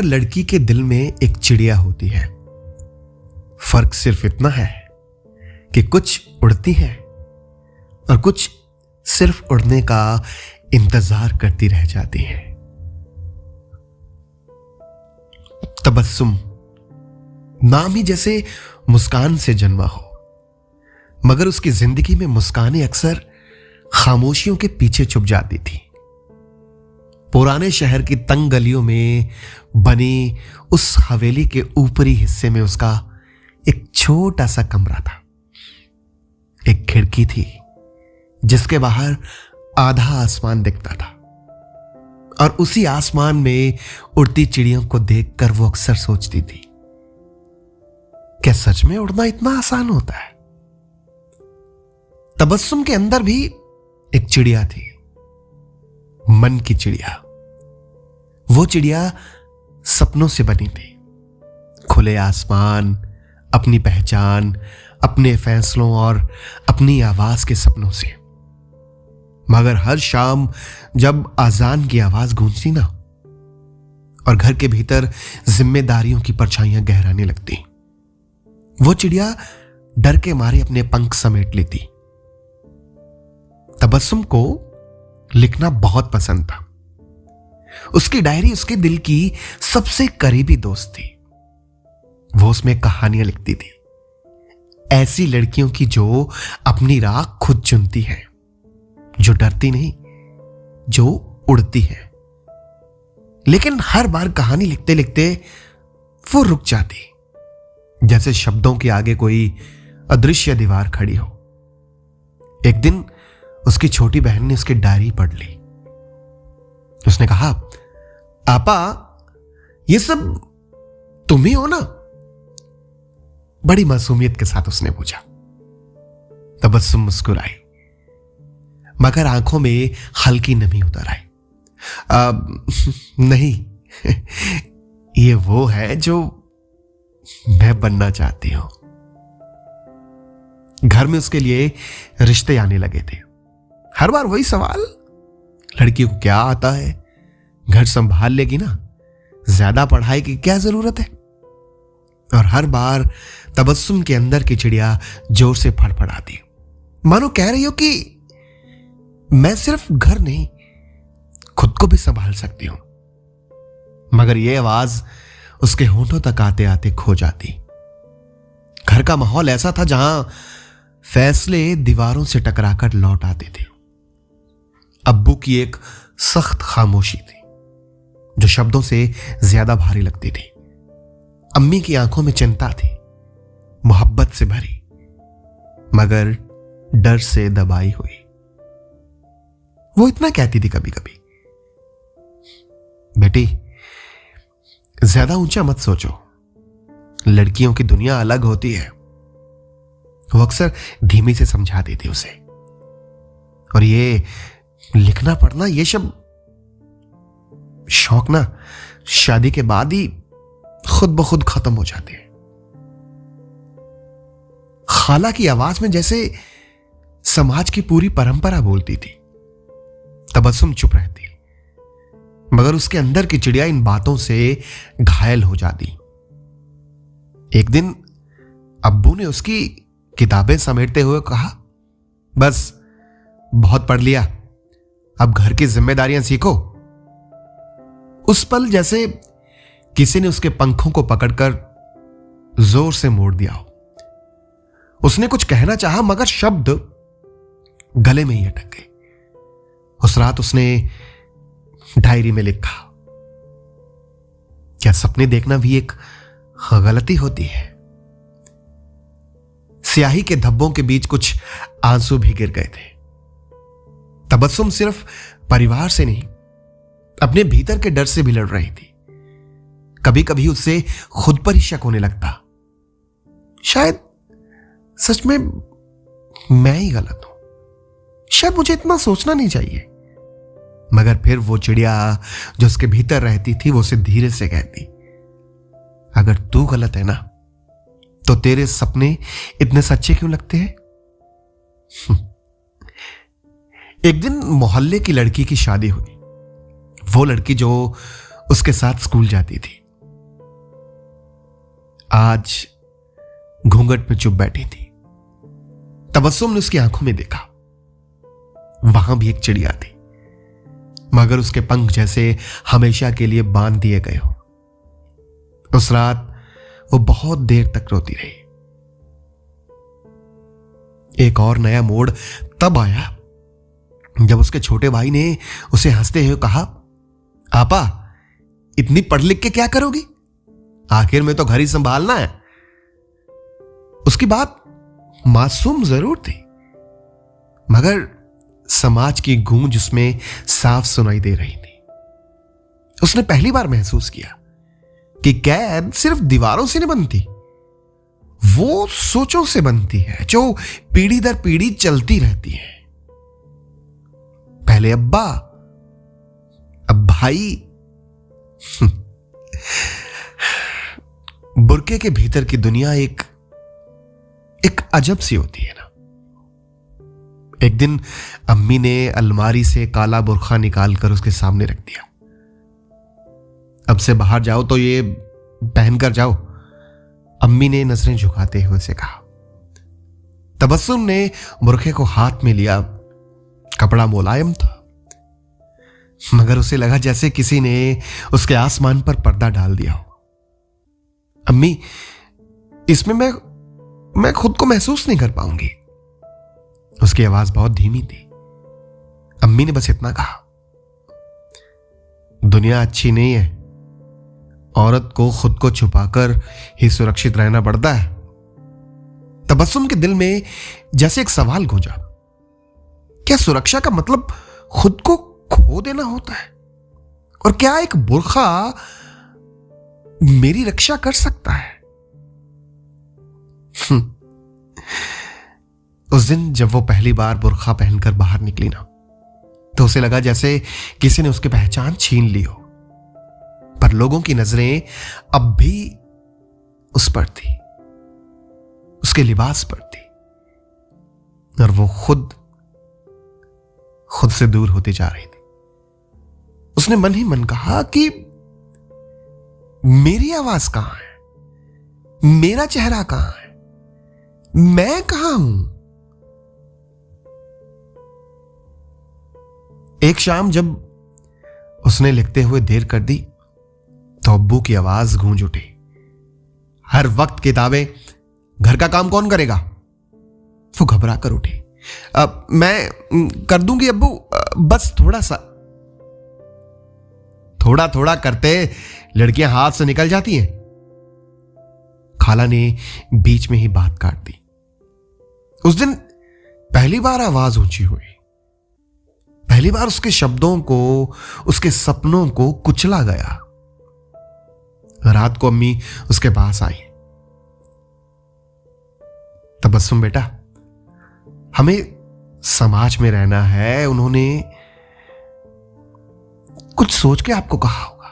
हर लड़की के दिल में एक चिड़िया होती है। फर्क सिर्फ इतना है कि कुछ उड़ती है और कुछ सिर्फ उड़ने का इंतजार करती रह जाती है। तबस्सुम नाम ही जैसे मुस्कान से जन्मा हो, मगर उसकी जिंदगी में मुस्कानें अक्सर खामोशियों के पीछे छुप जाती थी। पुराने शहर की तंग गलियों में बनी उस हवेली के ऊपरी हिस्से में उसका एक छोटा सा कमरा था। एक खिड़की थी जिसके बाहर आधा आसमान दिखता था, और उसी आसमान में उड़ती चिड़ियों को देखकर वो अक्सर सोचती थी, क्या सच में उड़ना इतना आसान होता है? तबस्सुम के अंदर भी एक चिड़िया थी, मन की चिड़िया। वो चिड़िया सपनों से बनी थी, खुले आसमान, अपनी पहचान, अपने फैसलों और अपनी आवाज के सपनों से। मगर हर शाम जब अजान की आवाज गूंजती ना, और घर के भीतर जिम्मेदारियों की परछाइयां गहराने लगती, वो चिड़िया डर के मारे अपने पंख समेट लेती। तबस्सुम को लिखना बहुत पसंद था। उसकी डायरी उसके दिल की सबसे करीबी दोस्त थी। वो उसमें कहानियां लिखती थी, ऐसी लड़कियों की जो अपनी राह खुद चुनती है, जो डरती नहीं, जो उड़ती है। लेकिन हर बार कहानी लिखते लिखते वो रुक जाती, जैसे शब्दों के आगे कोई अदृश्य दीवार खड़ी हो। एक दिन उसकी छोटी बहन ने उसकी डायरी पढ़ ली। उसने कहा, आपा, ये सब तुम ही हो ना? बड़ी मासूमियत के साथ उसने पूछा। तबस्सुम मुस्कुराई, मगर आंखों में हल्की नमी उतर आई। नहीं, ये वो है जो मैं बनना चाहती हूं। घर में उसके लिए रिश्ते आने लगे थे। हर बार वही सवाल, लड़की को क्या आता है? घर संभाल लेगी ना? ज्यादा पढ़ाई की क्या जरूरत है? और हर बार तबस्सुम के अंदर की चिड़िया जोर से फड़फड़ाती, मानो कह रही हो कि मैं सिर्फ घर नहीं, खुद को भी संभाल सकती हूं। मगर यह आवाज उसके होंठों तक आते आते खो जाती। घर का माहौल ऐसा था जहां फैसले दीवारों से टकराकर लौट आते थे। अब्बू की एक सख्त खामोशी थी जो शब्दों से ज्यादा भारी लगती थी। अम्मी की आंखों में चिंता थी, मोहब्बत से भरी, मगर डर से दबाई हुई। वो इतना कहती थी कभी कभी, बेटी, ज्यादा ऊंचा मत सोचो, लड़कियों की दुनिया अलग होती है। वो अक्सर धीमी से समझाती थी उसे। और ये लिखना पढ़ना, ये सब शौक ना शादी के बाद ही खुद ब खुद खत्म हो जाते हैं। खाला की आवाज में जैसे समाज की पूरी परंपरा बोलती थी। तबस्सुम चुप रहती, मगर उसके अंदर की चिड़िया इन बातों से घायल हो जाती। एक दिन अब्बू ने उसकी किताबें समेटते हुए कहा, बस बहुत पढ़ लिया, अब घर की जिम्मेदारियां सीखो। उस पल जैसे किसी ने उसके पंखों को पकड़कर जोर से मोड़ दिया हो। उसने कुछ कहना चाहा, मगर शब्द गले में ही अटक गए। उस रात उसने डायरी में लिखा, क्या सपने देखना भी एक गलती होती है? स्याही के धब्बों के बीच कुछ आंसू भी गिर गए थे। तबस्सुम सिर्फ परिवार से नहीं, अपने भीतर के डर से भी लड़ रही थी। कभी कभी उससे खुद पर ही शक होने लगता, शायद सच में मैं ही गलत हूं, शायद मुझे इतना सोचना नहीं चाहिए। मगर फिर वो चिड़िया जो उसके भीतर रहती थी, वो उसे धीरे से कहती, अगर तू गलत है ना, तो तेरे सपने इतने सच्चे क्यों लगते हैं? एक दिन मोहल्ले की लड़की की शादी हुई। वो लड़की जो उसके साथ स्कूल जाती थी, आज घूंघट में चुप बैठी थी। तबस्सुम ने उसकी आंखों में देखा, वहां भी एक चिड़िया थी, मगर उसके पंख जैसे हमेशा के लिए बांध दिए गए हो। उस रात वो बहुत देर तक रोती रही। एक और नया मोड़ तब आया जब उसके छोटे भाई ने उसे हंसते हुए कहा, आपा इतनी पढ़ लिख के क्या करोगी, आखिर में तो घर ही संभालना है। उसकी बात मासूम जरूर थी, मगर समाज की गूंज उसमें साफ सुनाई दे रही थी। उसने पहली बार महसूस किया कि कैद सिर्फ दीवारों से नहीं बनती, वो सोचों से बनती है जो पीढ़ी दर पीढ़ी चलती रहती है। पहले अब्बा, अब भाई। बुरके के भीतर की दुनिया एक अजब सी होती है ना। एक दिन अम्मी ने अलमारी से काला बुरखा निकालकर उसके सामने रख दिया। अब से बाहर जाओ तो ये पहनकर जाओ, अम्मी ने नजरें झुकाते हुए उसे कहा। तबस्सुम ने बुरखे को हाथ में लिया। कपड़ा मुलायम था, मगर उसे लगा जैसे किसी ने उसके आसमान पर पर्दा डाल दिया हो। अम्मी, इसमें मैं खुद को महसूस नहीं कर पाऊंगी। उसकी आवाज बहुत धीमी थी। अम्मी ने बस इतना कहा, दुनिया अच्छी नहीं है, औरत को खुद को छुपाकर ही सुरक्षित रहना पड़ता है। तबस्सुम के दिल में जैसे एक सवाल गूंजा, क्या सुरक्षा का मतलब खुद को खो देना होता है? और क्या एक बुर्खा मेरी रक्षा कर सकता है? उस दिन जब वो पहली बार बुर्खा पहनकर बाहर निकली ना, तो उसे लगा जैसे किसी ने उसकी पहचान छीन ली हो। पर लोगों की नजरें अब भी उस पर थी, उसके लिबास पर थी, और वो खुद से दूर होती जा रही थी। उसने मन ही मन कहा कि मेरी आवाज कहां है, मेरा चेहरा कहां है, मैं कहां हूं? एक शाम जब उसने लिखते हुए देर कर दी, तो अब्बू की आवाज गूंज उठी, हर वक्त किताबें, घर का काम कौन करेगा? वो घबरा कर उठी। मैं कर दूंगी अब्बू, बस थोड़ा सा। थोड़ा थोड़ा करते लड़कियां हाथ से निकल जाती हैं। खाला ने बीच में ही बात काट दी। उस दिन पहली बार आवाज ऊंची हुई, पहली बार उसके शब्दों को, उसके सपनों को कुचला गया। रात को अम्मी उसके पास आई। तबस्सुम बेटा, हमें समाज में रहना है, उन्होंने कुछ सोच के आपको कहा होगा।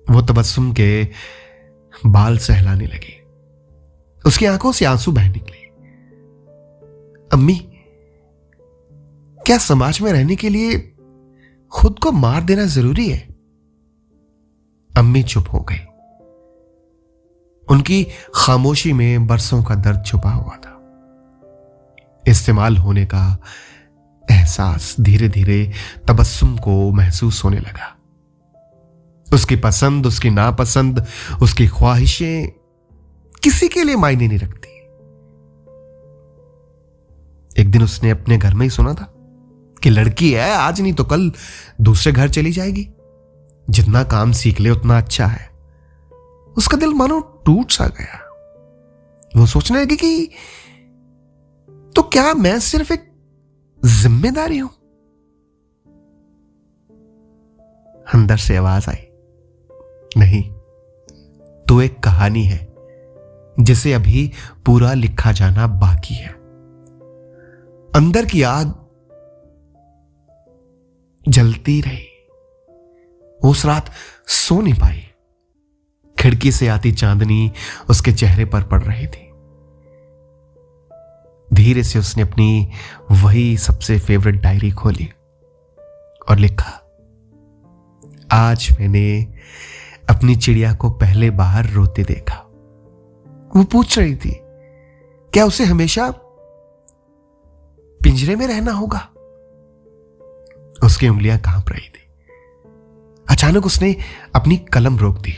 वो तबस्सुम के बाल सहलाने लगी, उसकी आंखों से आंसू बह निकले। अम्मी, क्या समाज में रहने के लिए खुद को मार देना जरूरी है? अम्मी चुप हो गई। उनकी खामोशी में बरसों का दर्द छुपा हुआ था। इस्तेमाल होने का एहसास धीरे धीरे तबस्सुम को महसूस होने लगा। उसकी पसंद, उसकी नापसंद, उसकी ख्वाहिशें किसी के लिए मायने नहीं रखती। एक दिन उसने अपने घर में ही सुना था कि लड़की है, आज नहीं तो कल दूसरे घर चली जाएगी, जितना काम सीख ले उतना अच्छा है। उसका दिल मानो टूट सा गया। वो सोचने लगी कि तो क्या मैं सिर्फ एक जिम्मेदारी हूं? अंदर से आवाज आई, नहीं, तू एक कहानी है जिसे अभी पूरा लिखा जाना बाकी है। अंदर की आग जलती रही। उस रात सो नहीं पाई। खिड़की से आती चांदनी उसके चेहरे पर पड़ रही थी। धीरे से उसने अपनी वही सबसे फेवरेट डायरी खोली और लिखा, आज मैंने अपनी चिड़िया को पहले बार रोते देखा। वो पूछ रही थी क्या उसे हमेशा पिंजरे में रहना होगा। उसकी उंगलियां कांप रही थी। अचानक उसने अपनी कलम रोक दी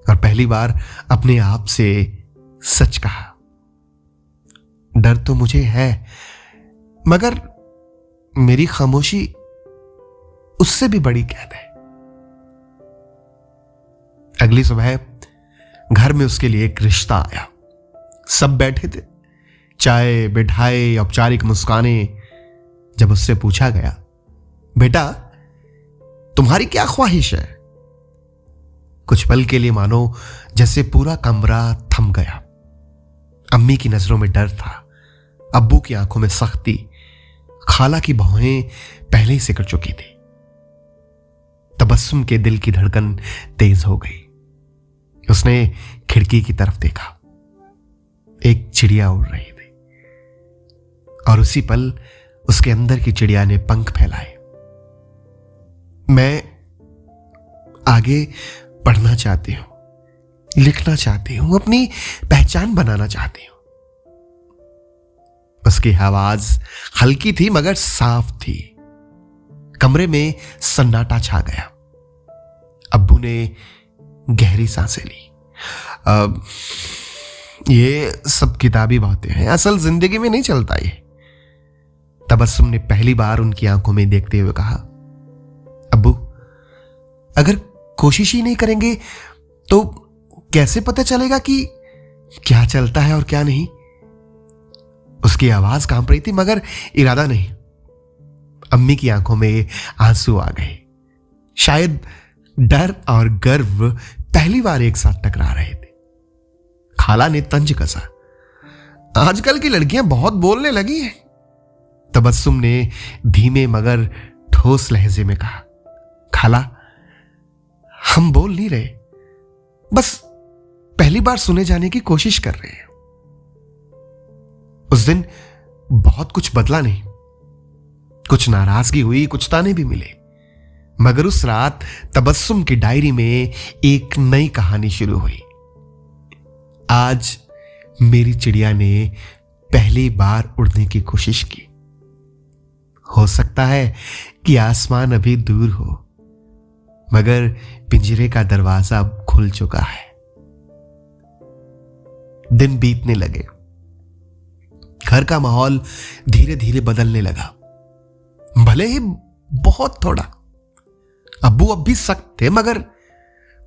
और पहली बार अपने आप से सच कहा, डर तो मुझे है, मगर मेरी खामोशी उससे भी बड़ी कैद है। अगली सुबह घर में उसके लिए एक रिश्ता आया। सब बैठे थे, चाय, मिठाई, औपचारिक मुस्कानें। जब उससे पूछा गया, बेटा तुम्हारी क्या ख्वाहिश है, कुछ पल के लिए मानो जैसे पूरा कमरा थम गया। अम्मी की नजरों में डर था, अब्बू की आंखों में सख्ती, खाला की भौहें पहले ही सिकुड़ चुकी थी। तबस्सुम के दिल की धड़कन तेज हो गई। उसने खिड़की की तरफ देखा। एक चिड़िया उड़ रही थी और उसी पल उसके अंदर की चिड़िया ने पंख फैलाए। मैं आगे पढ़ना चाहती हूं, लिखना चाहती हूं, अपनी पहचान बनाना चाहती हूं। उसकी आवाज हल्की थी मगर साफ थी। कमरे में सन्नाटा छा गया। अब्बू ने गहरी सांसें ली। ये सब किताबी बातें हैं, असल जिंदगी में नहीं चलता ये। तबस्सुम ने पहली बार उनकी आंखों में देखते हुए कहा, अब्बू अगर कोशिश ही नहीं करेंगे तो कैसे पता चलेगा कि क्या चलता है और क्या नहीं। उसकी आवाज कांप रही थी मगर इरादा नहीं। अम्मी की आंखों में आंसू आ गए। शायद डर और गर्व पहली बार एक साथ टकरा रहे थे। खाला ने तंज कसा, आजकल की लड़कियां बहुत बोलने लगी हैं। तबस्सुम ने धीमे मगर ठोस लहजे में कहा, खाला हम बोल नहीं रहे, बस पहली बार सुने जाने की कोशिश कर रहे हैं। उस दिन बहुत कुछ बदला नहीं। कुछ नाराजगी हुई, कुछ ताने भी मिले, मगर उस रात तबस्सुम की डायरी में एक नई कहानी शुरू हुई। आज मेरी चिड़िया ने पहली बार उड़ने की कोशिश की। हो सकता है कि आसमान अभी दूर हो, मगर पिंजरे का दरवाजा अब खुल चुका है। दिन बीतने लगे। घर का माहौल धीरे धीरे बदलने लगा, भले ही बहुत थोड़ा। अब्बू अब भी सख्त थे, मगर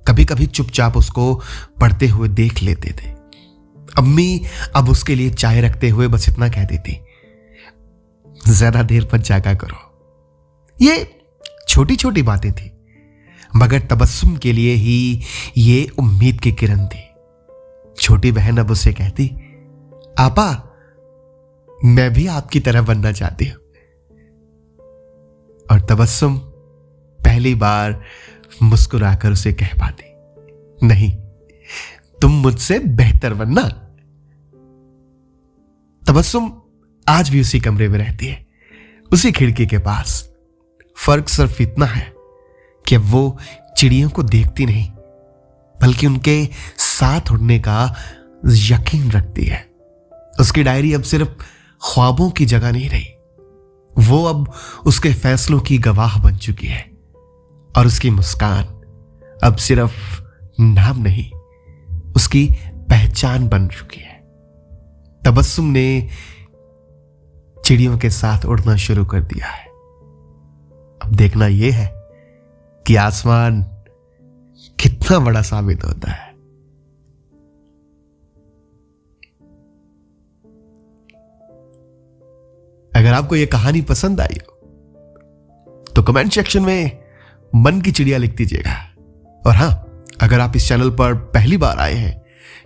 कभी कभी चुपचाप उसको पढ़ते हुए देख लेते थे। अम्मी अब उसके लिए चाय रखते हुए बस इतना कह देती, ज्यादा देर पर जागा करो। ये छोटी छोटी बातें थी, मगर तबस्सुम के लिए ही ये उम्मीद की किरण थी। छोटी बहन अब उसे कहती, आपा मैं भी आपकी तरह बनना चाहती हूं। और तबस्सुम पहली बार मुस्कुराकर उसे कह पाती, नहीं तुम मुझसे बेहतर बनना। तबस्सुम आज भी उसी कमरे में रहती है, उसी खिड़की के पास। फर्क सिर्फ इतना है कि वो चिड़ियों को देखती नहीं, बल्कि उनके साथ उड़ने का यकीन रखती है। उसकी डायरी अब सिर्फ ख्वाबों की जगह नहीं रही, वो अब उसके फैसलों की गवाह बन चुकी है। और उसकी मुस्कान अब सिर्फ नाम नहीं, उसकी पहचान बन चुकी है। तबस्सुम ने चिड़ियों के साथ उड़ना शुरू कर दिया है। अब देखना यह है कि आसमान कितना बड़ा साबित होता है। अगर आपको यह कहानी पसंद आई हो तो कमेंट सेक्शन में मन की चिड़िया लिख दीजिएगा। और हां, अगर आप इस चैनल पर पहली बार आए हैं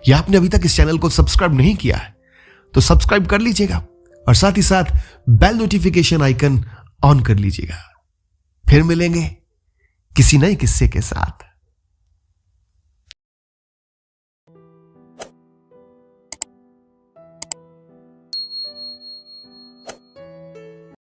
या आपने अभी तक इस चैनल को सब्सक्राइब नहीं किया है तो सब्सक्राइब कर लीजिएगा और साथ ही साथ बेल नोटिफिकेशन आइकन ऑन कर लीजिएगा। फिर मिलेंगे किसी नए किस्से के साथ।